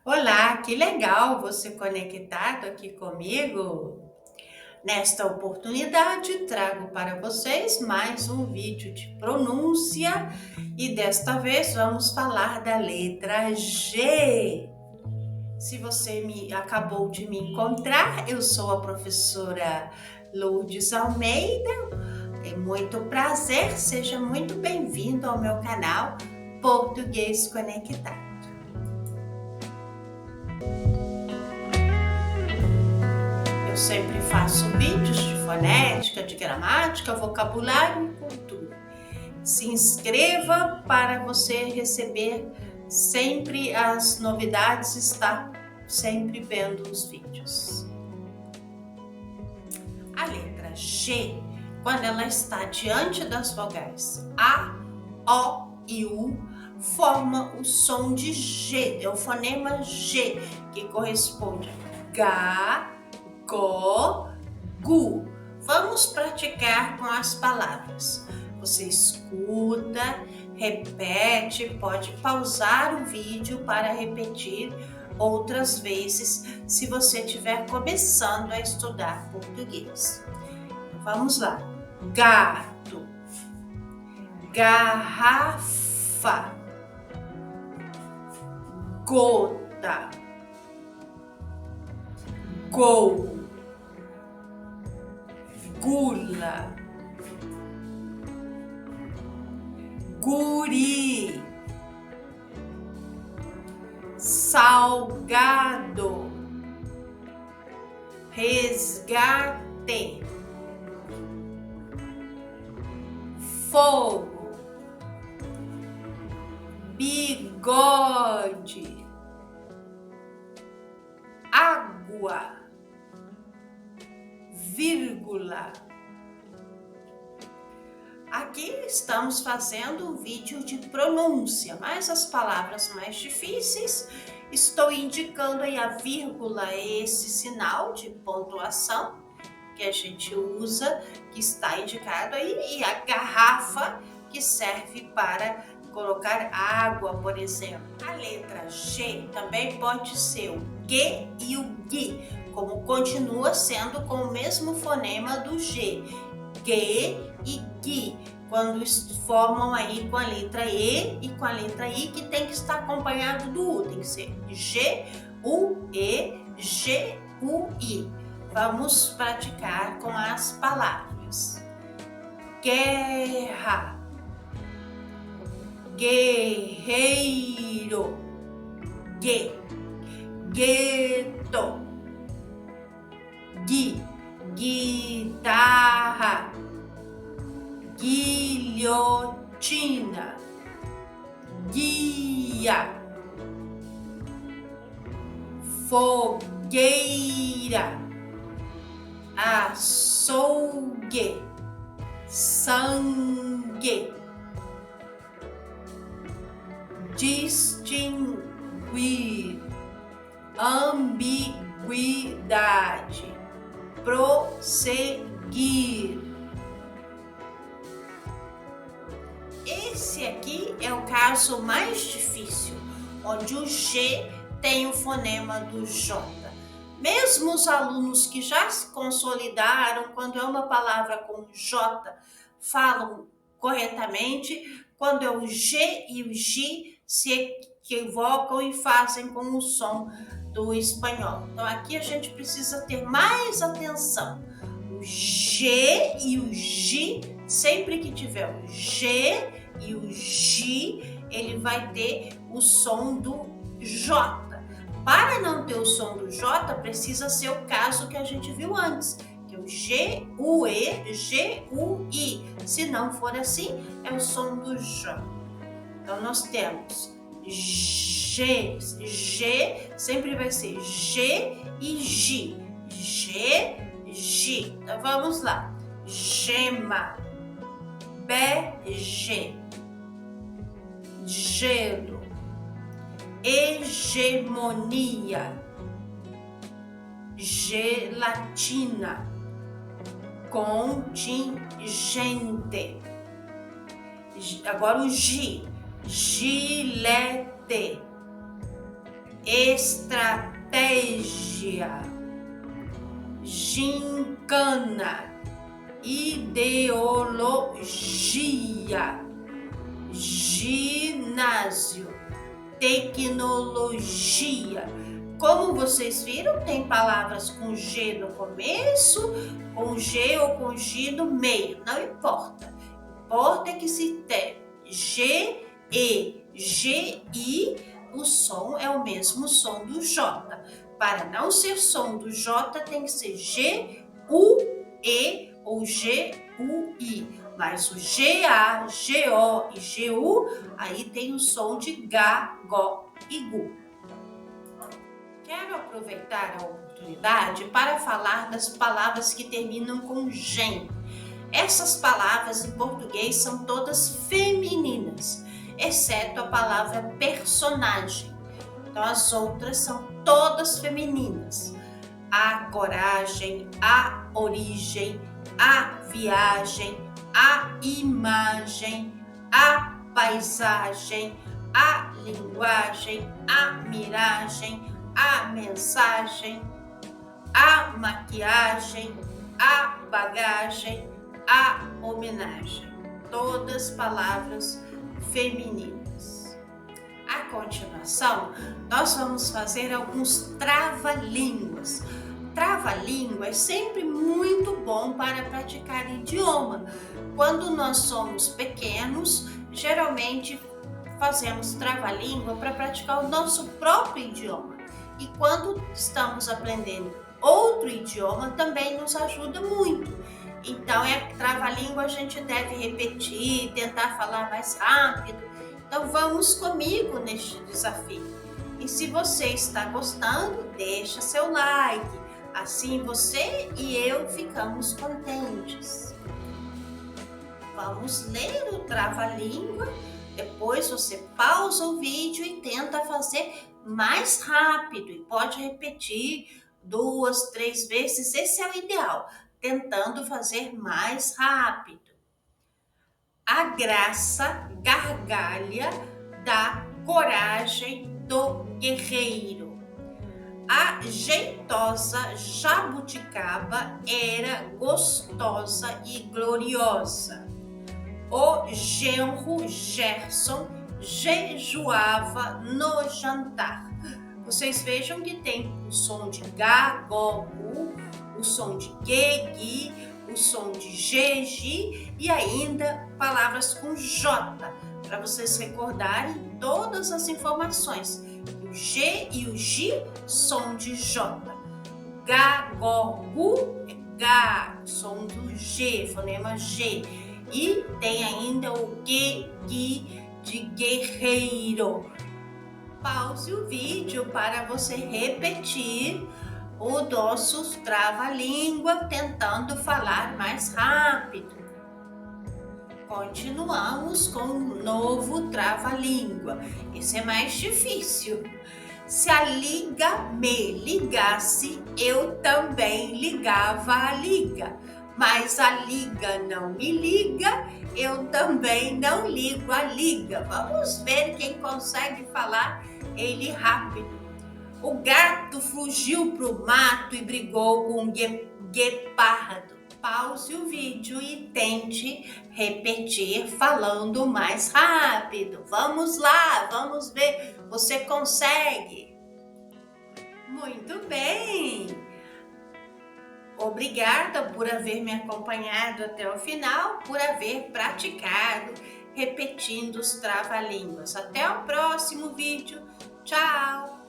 Olá, que legal você conectado aqui comigo. Nesta oportunidade, trago para vocês mais um vídeo de pronúncia e desta vez vamos falar da letra G. Se você acabou de me encontrar, eu sou a professora Lourdes Almeida. É muito prazer, seja muito bem-vindo ao meu canal Português Conectado. Eu sempre faço vídeos de fonética, de gramática, vocabulário e cultura. Se inscreva para você receber sempre as novidades, estar sempre vendo os vídeos. A letra G, quando ela está diante das vogais A, O e U, forma o som de G, é o fonema G, que corresponde a G, Go, Gu. Vamos praticar com as palavras. Você escuta, repete, pode pausar o vídeo para repetir outras vezes se você estiver começando a estudar português. Vamos lá. Gato, garrafa, gota, gol, gula, guri, salgado, resgate, fogo, bigode, água, vírgula. Aqui estamos fazendo um vídeo de pronúncia, mas as palavras mais difíceis, estou indicando aí a vírgula, esse sinal de pontuação que a gente usa, que está indicado aí, e a garrafa, que serve para colocar água, por exemplo. A letra G também pode ser o G e o GI, como continua sendo com o mesmo fonema do G. G e G, quando formam aí com a letra E e com a letra I, que tem que estar acompanhado do U, tem que ser G, U, E, G, U, I. Vamos praticar com as palavras. Guerra, guerreiro, gueto, guitarra, guilhotina, guia, fogueira, açougue, sangue, distinguir, ambiguidade, prosseguir. Esse aqui é o caso mais difícil, onde o G tem o fonema do J. Mesmo os alunos que já se consolidaram, quando é uma palavra com J, falam corretamente, quando é o G e o G se equivocam e fazem com o som do espanhol. Então aqui a gente precisa ter mais atenção. O G e o G, sempre que tiver o G e o G, ele vai ter o som do J. Para não ter o som do J, precisa ser o caso que a gente viu antes, que é o G, U, E, G, U, I. Se não for assim, é o som do J. Então, nós temos G, G sempre vai ser G e G. G, G. Então, vamos lá. Gema, bege, gelo, hegemonia, gelatina, contingente. Agora o G, gilete, estratégia, gincana, ideologia, ginásio, tecnologia. Como vocês viram, tem palavras com G no começo, com G ou com G no meio, não importa. Importa que se tem G, E, G, I, o som é o mesmo som do J. Para não ser som do J, tem que ser G, U, E ou G, U, I. Mas o G, A, G, O e G, U, aí tem o som de Gá, Gó e Gu. Quero aproveitar a oportunidade para falar das palavras que terminam com gen. Essas palavras em português são todas femininas, exceto a palavra personagem. Então as outras são todas femininas. A coragem, a origem, a viagem, a imagem, a paisagem, a linguagem, a miragem, a mensagem, a maquiagem, a bagagem, a homenagem. Todas palavras femininas. A continuação, nós vamos fazer alguns trava-línguas. Trava-língua é sempre muito bom para praticar idioma. Quando nós somos pequenos, geralmente fazemos trava-língua para praticar o nosso próprio idioma. E quando estamos aprendendo outro idioma, também nos ajuda muito. Então, trava-língua a gente deve repetir, tentar falar mais rápido. Então, vamos comigo neste desafio. E se você está gostando, deixa seu like. Assim você e eu ficamos contentes. Vamos ler o trava-língua. Depois você pausa o vídeo e tenta fazer mais rápido. E pode repetir 2, 3 vezes. Esse é o ideal. Tentando fazer mais rápido. A graça gargalha da coragem do guerreiro. A jeitosa jabuticaba era gostosa e gloriosa. O genro Gerson jejuava no jantar. Vocês vejam que tem o som de Gá, Gó, Gu, o som de Gê, Gui, o som de G, Gi e ainda palavras com J, para vocês recordarem todas as informações. O G e o Gi, som de J. Gá, Gó, Gu, é Gá, som do G, fonema G. E tem ainda o Gê, Gui, de guerreiro. Pause o vídeo para você repetir o nosso trava-língua, tentando falar mais rápido. Continuamos com um novo trava-língua. Esse é mais difícil. Se a liga me ligasse, eu também ligava a liga. Mas a liga não me liga, eu também não ligo a liga. Vamos ver quem consegue falar ele rápido. O gato fugiu pro mato e brigou com o guepardo. Pause o vídeo e tente repetir falando mais rápido. Vamos lá, vamos ver. Você consegue? Muito bem! Obrigada por haver me acompanhado até o final, por haver praticado, repetindo os trava-línguas. Até o próximo vídeo. Tchau!